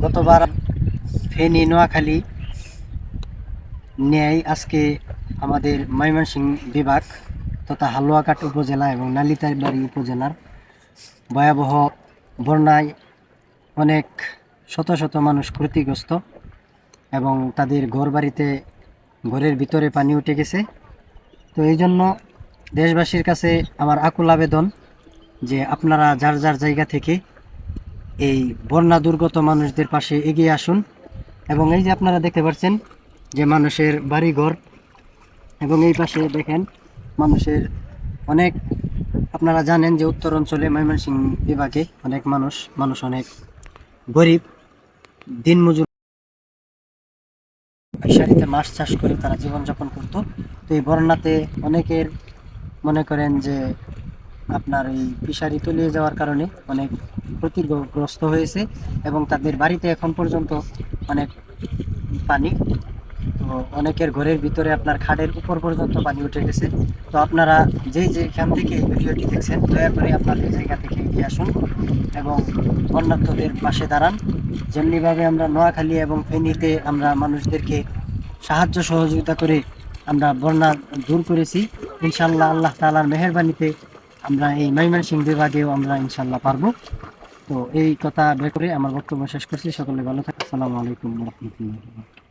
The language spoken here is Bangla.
গতবার ফেনী নোয়াখালী ন্যায় আজকে আমাদের ময়মনসিংহ বিভাগ তথা হালুয়াঘাট উপজেলা এবং নালিতাবাড়ী উপজেলার ভয়াবহ বন্যায় অনেক শত শত মানুষ ক্ষতিগ্রস্ত এবং তাদের ঘরের ভিতরে পানি উঠে গেছে। তো এই জন্য দেশবাসীর কাছে আমার আকুল আবেদন যে আপনারা যার যার জায়গা থেকে এই বন্যা দুর্গত মানুষদের পাশে এগিয়ে আসুন। এবং এই যে আপনারা দেখতে পাচ্ছেন যে মানুষের বাড়িঘর, এবং এই পাশে দেখেন মানুষের অনেক, আপনারা জানেন যে উত্তর অঞ্চলে ময়মনসিংহ বিভাগে অনেক মানুষ অনেক গরিব, দিনমজুর ফিশারিতে মাছ চাষ করে তারা জীবনযাপন করত। তো এই বন্যাতে অনেকের মনে করেন যে আপনার এই ফিশারি তলিয়ে যাওয়ার কারণে অনেক ক্ষতিগ্রস্ত হয়েছে এবং তাদের বাড়িতে এখন পর্যন্ত অনেক পানি। তো অনেকের ঘরের ভিতরে আপনার খাটের উপর পর্যন্ত পানি উঠে গেছে। তো আপনারা যেখান থেকে এই ভিডিওটি দেখছেন দয়া করে আপনাদের জায়গা থেকে এগিয়ে আসুন এবং বন্যার্তদের পাশে দাঁড়ান। যেমনিভাবে আমরা নোয়াখালী এবং ফেনীতে আমরা মানুষদেরকে সাহায্য সহযোগিতা করে আমরা বন্যা দূর করেছি, ইনশাল্লাহ আল্লাহ তাআলার মেহেরবানিতে আমরা এই ময়মনসিংহ বিভাগেও আমরা ইনশাল্লাহ পারবো। তো এই কথা বের করে আমার বক্তব্য শেষ করছি। সকলে ভালো থাকুন। আসসালামু আলাইকুম ওয়া রাহমাতুল্লাহি।